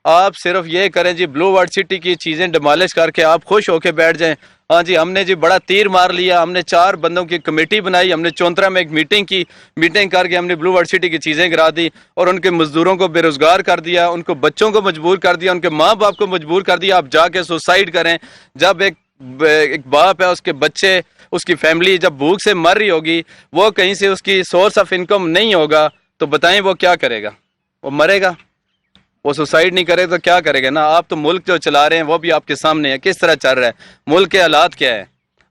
آپ صرف یہ کریں جی بلو ورڈ سٹی کی چیزیں ڈیمالش کر کے آپ خوش ہو کے بیٹھ جائیں. ہاں جی ہم نے جی بڑا تیر مار لیا, ہم نے 4 بندوں کی کمیٹی بنائی, ہم نے چونترا میں ایک میٹنگ کر کے ہم نے بلو ورڈ سٹی کی چیزیں گرا دی اور ان کے مزدوروں کو بے روزگار کر دیا, ان کو بچوں کو مجبور کر دیا, ان کے ماں باپ کو مجبور کر دیا آپ جا کے سوسائڈ کریں. جب ایک باپ ہے, اس کے بچے, اس کی فیملی جب بھوک سے مر رہی ہوگی, وہ کہیں سے اس کی سورس آف انکم نہیں ہوگا, تو بتائیں وہ کیا کرے گا؟ وہ مرے گا. وہ سوسائڈ نہیں کرے تو کیا کرے گا نا. آپ تو ملک جو چلا رہے ہیں وہ بھی آپ کے سامنے ہے کس طرح چل رہا ہے, ملک کے حالات کیا ہے.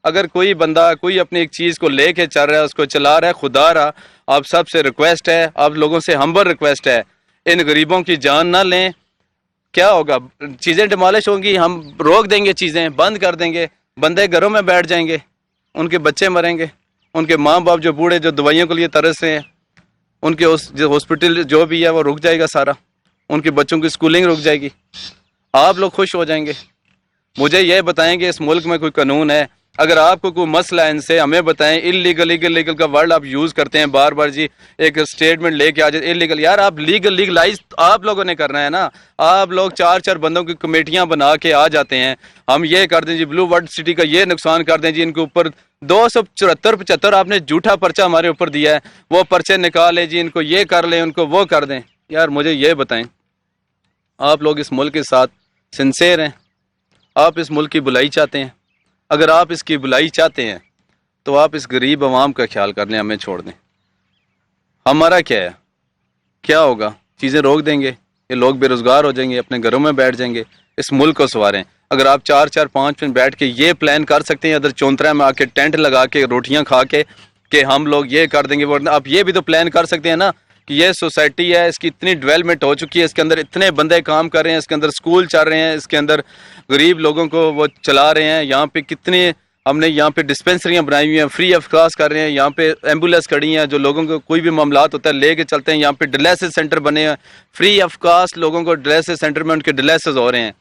اگر کوئی بندہ کوئی اپنی ایک چیز کو لے کے چل رہا ہے, اس کو چلا رہا ہے, خدا رہا آپ سب سے ریکویسٹ ہے, آپ لوگوں سے ہمبل ریکویسٹ ہے, ان غریبوں کی جان نہ لیں. کیا ہوگا؟ چیزیں ڈیمالش ہوں گی, ہم روک دیں گے, چیزیں بند کر دیں گے, بندے گھروں میں بیٹھ جائیں گے, ان کے بچے مریں گے, ان کے ماں باپ جو بوڑھے جو دوائیوں کے لیے ترس رہے ہیں, ان کے ہاسپٹل جو بھی ہے وہ رک جائے گا سارا, ان کے بچوں کی سکولنگ رک جائے گی, آپ لوگ خوش ہو جائیں گے. مجھے یہ بتائیں کہ اس ملک میں کوئی قانون ہے؟ اگر آپ کو کوئی مسئلہ ہے ان سے ہمیں بتائیں. لیگل کا ورڈ آپ یوز کرتے ہیں بار بار جی, ایک اسٹیٹمنٹ لے کے آ جائے لیگل. یار آپ لیگلائز آپ لوگوں نے کرنا ہے نا. آپ لوگ 4 بندوں کی کمیٹیاں بنا کے آ جاتے ہیں, ہم یہ کر دیں جی بلو ورڈ سٹی کا یہ نقصان کر دیں جی, ان کے اوپر 274-75 آپ نے جھوٹا پرچہ ہمارے اوپر دیا ہے, وہ پرچے نکالے جی, ان کو یہ کر لیں, ان کو وہ کر دیں. یار مجھے یہ بتائیں, آپ لوگ اس ملک کے ساتھ سنسیئر ہیں؟ آپ اس ملک کی بھلائی چاہتے ہیں؟ اگر آپ اس کی بھلائی چاہتے ہیں تو آپ اس غریب عوام کا خیال کر لیں, ہمیں چھوڑ دیں. ہمارا کیا ہے؟ کیا ہوگا؟ چیزیں روک دیں گے, یہ لوگ بے روزگار ہو جائیں گے, اپنے گھروں میں بیٹھ جائیں گے, اس ملک کو سنواریں. اگر آپ 4-5 منٹ بیٹھ کے یہ پلان کر سکتے ہیں ادھر چونترا میں آ کے ٹینٹ لگا کے روٹیاں کھا کے کہ ہم لوگ یہ کر دیں گے, آپ یہ بھی تو پلان کر سکتے ہیں نا کہ یہ سوسائٹی ہے, اس کی اتنی ڈیولپمنٹ ہو چکی ہے, اس کے اندر اتنے بندے کام کر رہے ہیں, اس کے اندر سکول چل رہے ہیں, اس کے اندر غریب لوگوں کو وہ چلا رہے ہیں, یہاں پہ کتنی ہم نے یہاں پہ ڈسپینسریاں بنائی ہوئی ہیں, فری آف کاسٹ کر رہے ہیں, یہاں پہ ایمبولینس کھڑی ہیں, جو لوگوں کو کوئی بھی معاملات ہوتا ہے لے کے چلتے ہیں, یہاں پہ ڈیلیسس سینٹر بنے ہیں, فری آف کاسٹ لوگوں کو ڈیلیسس سینٹر میں ان کے ڈیلیسس ہو رہے ہیں,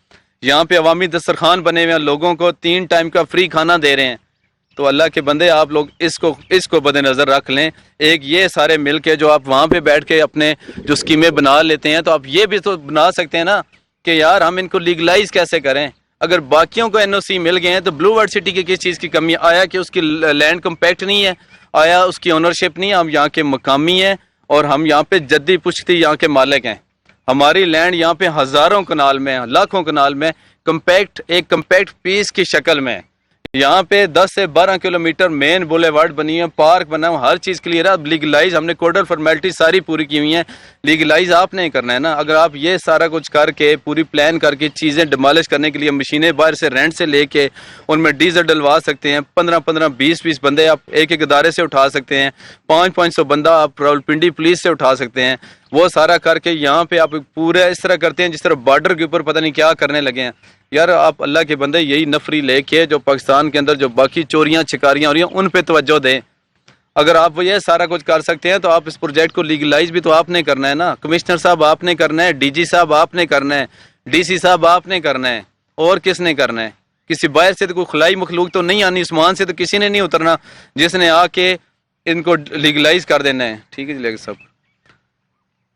یہاں پہ عوامی دسترخوان بنے ہوئے ہیں, لوگوں کو 3 ٹائم کا فری کھانا دے رہے ہیں. تو اللہ کے بندے آپ لوگ اس کو بد نظر رکھ لیں. ایک یہ سارے مل کے جو آپ وہاں پہ بیٹھ کے اپنے جو اسکیمیں بنا لیتے ہیں, تو آپ یہ بھی تو بنا سکتے ہیں نا کہ یار ہم ان کو لیگلائز کیسے کریں. اگر باقیوں کو NOC مل گئے ہیں تو بلو ورڈ سٹی کی کس چیز کی کمی آیا کہ اس کی لینڈ کمپیکٹ نہیں ہے, آیا اس کی اونرشپ نہیں ہے, ہم یہاں کے مقامی ہیں اور ہم یہاں پہ جدی پشتی یہاں کے مالک ہیں. ہماری لینڈ یہاں پہ ہزاروں کنال میں, لاکھوں کنال میں ایک کمپیکٹ پیس کی شکل میں, یہاں پہ 10 سے 12 کلومیٹر مین بولے وارڈ بنی ہے, پارک بنا ہوا, ہر چیز کلیئر ہے. اب لیگلائز ہم نے کوڈل فارمیلٹی ساری پوری کی ہوئی ہیں, لیگلائز آپ نے کرنا ہے نا. اگر آپ یہ سارا کچھ کر کے پوری پلان کر کے چیزیں ڈیمالش کرنے کے لیے مشینیں باہر سے رینٹ سے لے کے ان میں ڈیزل ڈلوا سکتے ہیں, 15-20 بندے آپ ایک ادارے سے اٹھا سکتے ہیں, 500 بندہ آپ راولپنڈی پولیس سے اٹھا سکتے ہیں, وہ سارا کر کے یہاں پہ آپ پورا اس طرح کرتے ہیں جس طرح بارڈر کے اوپر پتہ نہیں کیا کرنے لگے ہیں. یار آپ اللہ کے بندے یہی نفری لے کے جو پاکستان کے اندر جو باقی چوریاں چکاریاں ہو رہی ہیں ان پہ توجہ دیں. اگر آپ یہ سارا کچھ کر سکتے ہیں تو آپ اس پروجیکٹ کو لیگلائز بھی تو آپ نے کرنا ہے نا. کمشنر صاحب آپ نے کرنا ہے, DG صاحب آپ نے کرنا ہے, DC صاحب آپ نے کرنا ہے, اور کس نے کرنا ہے؟ کسی باہر سے تو کوئی خلائی مخلوق تو نہیں آنی, عثمان سے تو کسی نے نہیں اترنا جس نے آ کے ان کو لیگلائز کر دینا ہے. ٹھیک ہے جی لیکن صاحب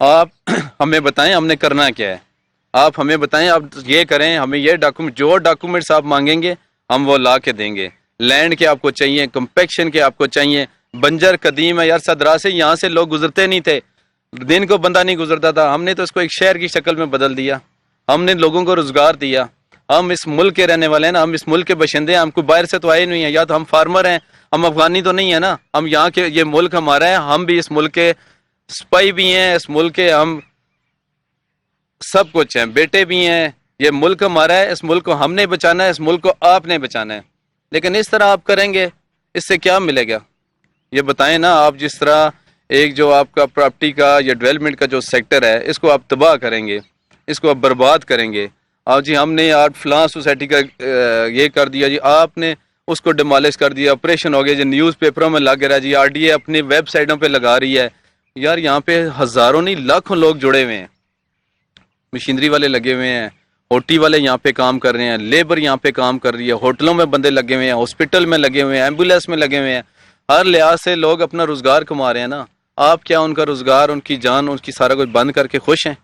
آپ ہمیں بتائیں ہم نے کرنا کیا ہے, آپ ہمیں بتائیں. آپ یہ کریں, ہمیں یہ جو ڈاکومنٹس آپ مانگیں گے ہم وہ لا کے دیں گے. لینڈ کے آپ کو چاہیے, کمپیکشن کے آپ کو چاہیے, بنجر قدیم ہے یار, صدرا سے یہاں سے لوگ گزرتے نہیں تھے, دن کو بندہ نہیں گزرتا تھا, ہم نے تو اس کو ایک شہر کی شکل میں بدل دیا, ہم نے لوگوں کو روزگار دیا. ہم اس ملک کے رہنے والے ہیں نا, ہم اس ملک کے باشندے ہیں, ہم کو باہر سے تو آئے نہیں ہیں, یا تو ہم فارمر ہیں, ہم افغانی تو نہیں ہے نا, ہم یہاں کے, یہ ملک ہمارا ہے, ہم بھی اس ملک کے سپاہی بھی ہیں, اس ملک کے ہم سب کچھ ہیں, بیٹے بھی ہیں. یہ ملک ہمارا ہے, اس ملک کو ہم نے بچانا ہے, اس ملک کو آپ نے بچانا ہے. لیکن اس طرح آپ کریں گے اس سے کیا ملے گا یہ بتائیں نا. آپ جس طرح ایک جو آپ کا پراپرٹی کا یا ڈیولپمنٹ کا جو سیکٹر ہے اس کو آپ تباہ کریں گے, اس کو آپ برباد کریں گے. اور جی ہم نے یار فلاں سوسائٹی کا یہ کر دیا جی, آپ نے اس کو ڈیمالش کر دیا, آپریشن ہو گیا جی, نیوز پیپروں میں لگ رہا ہے جی, RDA اپنی ویب سائٹوں پہ لگا رہی ہے. یار یہاں پہ ہزاروں نہیں لاکھوں لوگ جڑے ہوئے ہیں, مشینری والے لگے ہوئے ہیں, اوٹی والے یہاں پہ کام کر رہے ہیں, لیبر یہاں پہ کام کر رہی ہے, ہوٹلوں میں بندے لگے ہوئے ہیں, ہاسپٹل میں لگے ہوئے ہیں, ایمبولینس میں لگے ہوئے ہیں, ہر لحاظ سے لوگ اپنا روزگار کما رہے ہیں نا. آپ کیا ان کا روزگار, ان کی جان, ان کی سارا کچھ بند کر کے خوش ہیں؟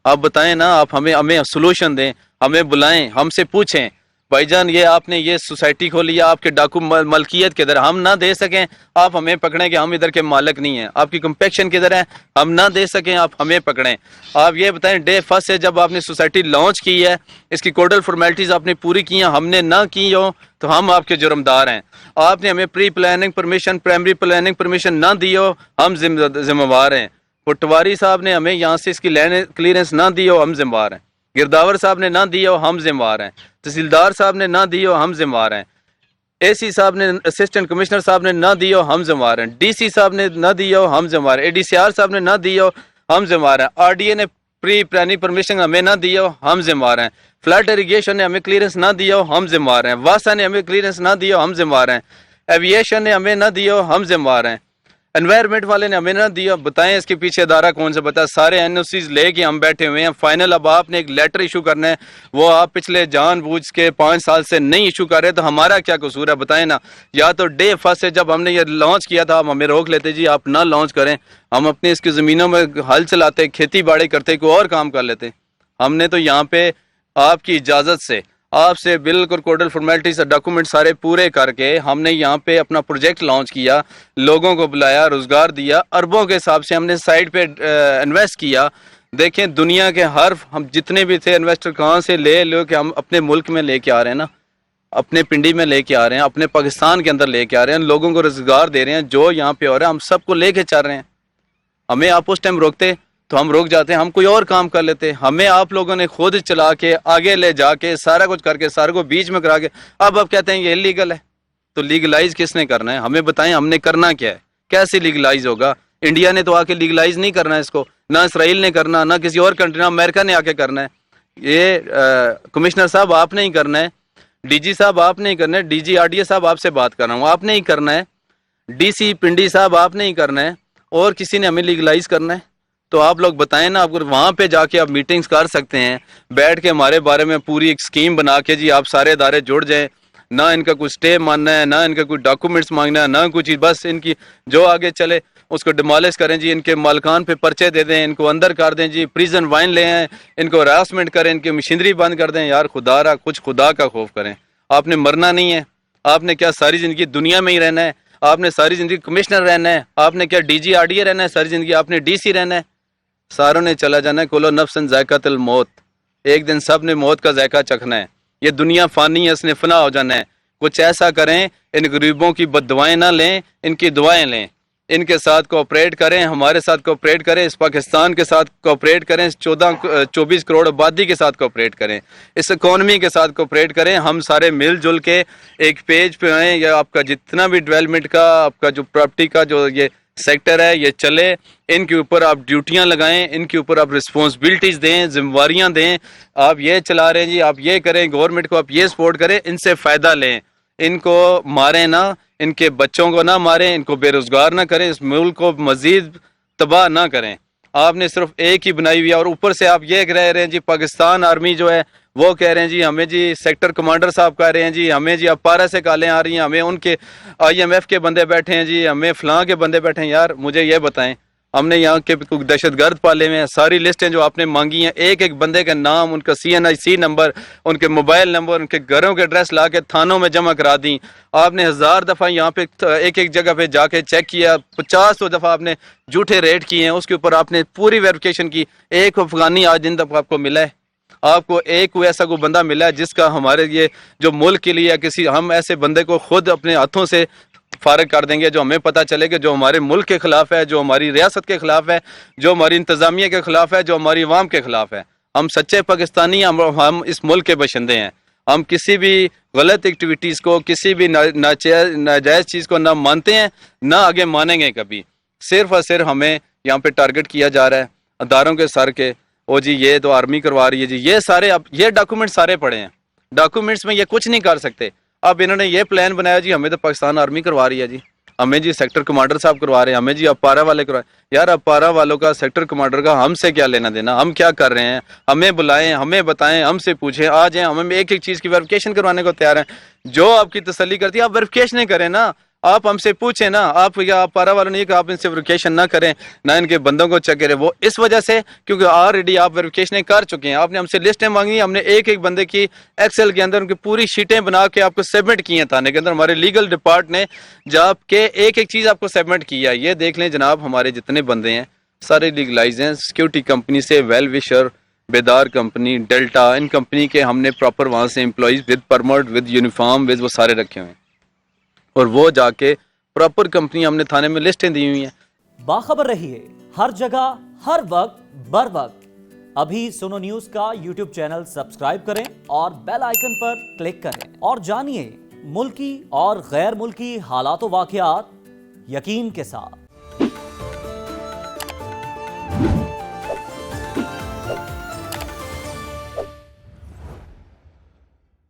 آپ بتائیں نا, آپ ہمیں ہمیں سولوشن دیں, ہمیں بلائیں, ہم سے پوچھیں بھائی جان یہ آپ نے یہ سوسائٹی کھولی ہے, آپ کے ڈاکو ملکیت کدھر, ہم نہ دے سکیں آپ ہمیں پکڑیں کہ ہم ادھر کے مالک نہیں ہیں, آپ کی کمپیکشن کدھر ہے, ہم نہ دے سکیں آپ ہمیں پکڑیں. آپ یہ بتائیں ڈے فرسٹ سے جب آپ نے سوسائٹی لانچ کی ہے, اس کی کوڈل فارمیلٹیز آپ نے پوری کی ہیں, ہم نے نہ کی ہو تو ہم آپ کے جرمدار ہیں. آپ نے ہمیں pre planning permission, primary planning permission نہ دی ہو, ہم ذمہ وار ہیں. پٹواری صاحب نے ہمیں یہاں سے اس کی لینڈ کلیئرنس نہ دی ہو, ہم ذمہ وار ہیں. گرداور صاحب نے نہ دی ہو, ہم ذمہ وار ہیں. تحصیلدار صاحب نے نہ دی ہو, ہم ذمہ وار ہیں. اے سی صاحب نے, اسسٹنٹ کمشنر صاحب نے نہ دی ہو, ہم ذمہ وار ہیں. ڈی سی صاحب نے نہ دی ہو, ہم ذمہ وار ہیں. اے ڈی سی آر صاحب نے نہ دی ہو, ہم ذمہ وار ہیں. آر ڈی اے نے پری پلاننگ پرمیشن ہمیں نہ دی ہو, ہم ذمہ وار ہیں. فلڈ اریگیشن نے ہمیں کلیئرنس نہ دی ہو, ہم ذمہ وار ہیں. واسا نے ہمیں کلیئرنس نہ دی ہو, ہم ذمہ وار ہیں. ایویشن نے ہمیں نہ دی ہو, ہم ذمہ وار ہیں. انوائرمنٹ والے نے ہمیں نہ دیا, بتائیں اس کے پیچھے ادارہ کون سا بتا. سارے این او سیز لے کے ہم بیٹھے ہوئے ہیں. فائنل اب آپ نے ایک لیٹر ایشو کرنا ہے, وہ آپ پچھلے جان بوجھ کے 5 سال سے نہیں ایشو کر رہے, تو ہمارا کیا قصور ہے بتائیں نا. یا تو ڈے فرسٹ سے جب ہم نے یہ لانچ کیا تھا آپ ہمیں روک لیتے, جی آپ نہ لانچ کریں, ہم اپنی اس کی زمینوں میں ہل چلاتے, کھیتی باڑی کرتے, کوئی اور کام کر لیتے. ہم نے تو یہاں پہ آپ کی اجازت سے, آپ سے بالکل کوڈل فارمیلٹیز ڈاکومنٹ سارے پورے کر کے ہم نے یہاں پہ اپنا پروجیکٹ لانچ کیا, لوگوں کو بلایا, روزگار دیا, اربوں کے حساب سے ہم نے سائٹ پہ انویسٹ کیا. دیکھیں دنیا کے ہم جتنے بھی تھے انویسٹر کہاں سے لے کے ہم اپنے ملک میں لے کے آ رہے ہیں نا, اپنے پنڈی میں لے کے آ رہے ہیں, اپنے پاکستان کے اندر لے کے آ رہے ہیں, لوگوں کو روزگار دے رہے ہیں. جو یہاں پہ ہو رہا ہے ہم سب کو لے کے چل رہے ہیں. ہمیں آپ اس ٹائم روکتے تو ہم روک جاتے, ہم کوئی اور کام کر لیتے. ہمیں آپ لوگوں نے خود چلا کے آگے لے جا کے سارا کچھ کر کے سارے کو بیچ میں کرا کے اب کہتے ہیں یہ انلیگل ہے. تو لیگلائز کس نے کرنا ہے, ہمیں بتائیں ہم نے کرنا کیا ہے, کیسے لیگلائز ہوگا. انڈیا نے تو آ کے لیگلائز نہیں کرنا ہے اس کو, نہ اسرائیل نے کرنا, نہ کسی اور کنٹری, نہ امریکہ نے آ کے کرنا ہے. یہ کمشنر صاحب آپ نے ہی کرنا ہے, ڈی جی صاحب آپ نے ہی کرنا ہے, D G R D A صاحب آپ سے بات کر رہا ہوں, آپ نے ہی کرنا ہے, ڈی سی پنڈی صاحب آپ نے ہی کرنا ہے, اور کسی نے ہمیں لیگلائز کرنا ہے. تو آپ لوگ بتائیں نا, اگر وہاں پہ جا کے آپ میٹنگز کر سکتے ہیں, بیٹھ کے ہمارے بارے میں پوری ایک اسکیم بنا کے, جی آپ سارے ادارے جڑ جائیں, نہ ان کا کوئی سٹے ماننا ہے, نہ ان کا کوئی ڈاکومنٹس مانگنا ہے, نہ کوئی چیز, بس ان کی جو آگے چلے اس کو ڈیمالش کریں, جی ان کے مالکان پہ پرچے دے دیں, ان کو اندر کر دیں, جی پریزن وائن لے آئیں, ان کو ہراسمنٹ کریں, ان کی مشینری بند کر دیں. یار خدا را کچھ خدا کا خوف کریں. آپ نے مرنا نہیں ہے, آپ نے کیا ساری زندگی دنیا میں ہی رہنا ہے, آپ نے ساری زندگی کمشنر رہنا ہے, آپ نے کیا D G R D A رہنا ہے ساری زندگی, آپ نے ڈی سی رہنا ہے, ساروں نے چلا جانا ہے. کلو نفسن ذائقۃ الموت, ایک دن سب نے موت کا ذائقہ چکھنا ہے. یہ دنیا فانی ہے, اس نے فنا ہو جانا ہے. کچھ ایسا کریں, ان غریبوں کی بد دعائیں نہ لیں, ان کی دعائیں لیں, ان کے ساتھ کوآپریٹ کریں, ہمارے ساتھ کوآپریٹ کریں, اس پاکستان کے ساتھ کوآپریٹ کریں, اس 24 کروڑ آبادی کے ساتھ کوآپریٹ کریں, اس اکانومی کے ساتھ کوآپریٹ کریں. ہم سارے مل جل کے ایک پیج پہ آئیں, یا آپ کا جتنا بھی ڈیولپمنٹ کا, آپ کا جو پراپرٹی کا جو یہ سیکٹر ہے یہ چلے, ان کے اوپر آپ ڈیوٹیاں لگائیں, ان کے اوپر آپ رسپانسبلٹیز دیں, ذمہ داریاں دیں. آپ یہ چلا رہے ہیں جی, آپ یہ کریں, گورنمنٹ کو آپ یہ سپورٹ کریں, ان سے فائدہ لیں, ان کو ماریں نہ, ان کے بچوں کو نہ ماریں, ان کو بے روزگار نہ کریں, اس ملک کو مزید تباہ نہ کریں. آپ نے صرف ایک ہی بنائی ہوئی ہے, اور اوپر سے آپ یہ کہہ رہے ہیں جی پاکستان آرمی جو ہے وہ کہہ رہے ہیں جی ہمیں, جی سیکٹر کمانڈر صاحب کہہ رہے ہیں جی ہمیں, جی اپارا سے کالیں آ رہی ہیں, ہمیں ان کے آئی ایم ایف کے بندے بیٹھے ہیں, جی ہمیں فلاں کے بندے بیٹھے ہیں. یار مجھے یہ بتائیں, ہم نے یہاں کے دہشت گرد پالے ہوئے ہیں, ساری لسٹیں جو آپ نے مانگی ہیں, ایک ایک بندے کا نام, ان کا CNIC نمبر, ان کے موبائل نمبر, ان کے گھروں کے ایڈریس لا کے تھانوں میں جمع کرا دیں. آپ نے 1000 دفعہ یہاں پہ ایک ایک جگہ پہ جا کے چیک کیا, 50 دفعہ آپ نے جھوٹے ریٹ کیے ہیں, اس کے اوپر آپ نے پوری ویریفیکیشن کی. ایک افغانی آج دن تک آپ کو ملا ہے, آپ کو ایک کوئی ایسا کوئی بندہ ملا ہے جس کا ہمارے یہ جو ملک کے لیے, کسی ہم ایسے بندے کو خود اپنے ہاتھوں سے فارغ کر دیں گے جو ہمیں پتہ چلے کہ جو ہمارے ملک کے خلاف ہے, جو ہماری ریاست کے خلاف ہے, جو ہماری انتظامیہ کے خلاف ہے, جو ہماری عوام کے خلاف ہے. ہم سچے پاکستانی, ہم اس ملک کے باشندے ہیں. ہم کسی بھی غلط ایکٹیویٹیز کو, کسی بھی ناجائز چیز کو نہ مانتے ہیں, نہ آگے مانیں گے کبھی. صرف اور صرف ہمیں یہاں پہ ٹارگٹ کیا جا رہا ہے اداروں کے سر کے, او جی یہ تو آرمی کروا رہی ہے, جی یہ سارے اب یہ ڈاکومنٹ سارے پڑے ہیں, ڈاکومنٹس میں یہ کچھ نہیں کر سکتے. اب انہوں نے یہ پلان بنایا جی ہمیں تو پاکستان آرمی کروا رہی ہے, جی ہمیں جی سیکٹر کمانڈر صاحب کروا رہے ہیں, ہمیں جی اپارا والے کروا رہے ہیں. یار اپارا والوں کا, سیکٹر کمانڈر کا ہم سے کیا لینا دینا, ہم کیا کر رہے ہیں, ہمیں بلائیں, ہمیں بتائیں, ہم سے پوچھیں, آ جائیں, ہمیں ایک ایک چیز کی ویریفیکیشن کروانے کو تیار ہیں. جو آپ کی تسلی کرتی ہے آپ ویریفیکیشن کریں نا. آپ ہم سے پوچھیں نا, آپ یا پارا والوں نے کہ آپ ان سے ویریفیکیشن نہ کریں, نہ ان کے بندوں کو چیک کریں, وہ اس وجہ سے کیونکہ آلریڈی آپ ویریفیکیشنیں کر چکے ہیں. آپ نے ہم سے لسٹیں مانگی, ہم نے ایک ایک بندے کی ایکسل کے اندر ان کی پوری شیٹیں بنا کے آپ کو سبمٹ کی ہیں تھانے کے اندر. ہمارے لیگل ڈپارٹ نے جب کہ ایک ایک چیز آپ کو سبمٹ کیا. یہ دیکھ لیں جناب, ہمارے جتنے بندے ہیں سارے لیگلائز ہیں. سیکیورٹی کمپنی سے ویل وشر, بیدار کمپنی, ڈیلٹا, ان کمپنی کے ہم نے پراپر وہاں سے employees with permit, with uniform, with وہ سارے رکھے ہوئے ہیں. اور وہ جا کے پراپر کمپنی ہم نے تھانے میں لسٹیں دی ہوئی ہیں. باخبر رہیے ہر جگہ ہر وقت بر وقت. ابھی سنو نیوز کا یوٹیوب چینل سبسکرائب کریں اور بیل آئیکن پر کلک کریں اور جانیے ملکی اور غیر ملکی حالات و واقعات یقین کے ساتھ.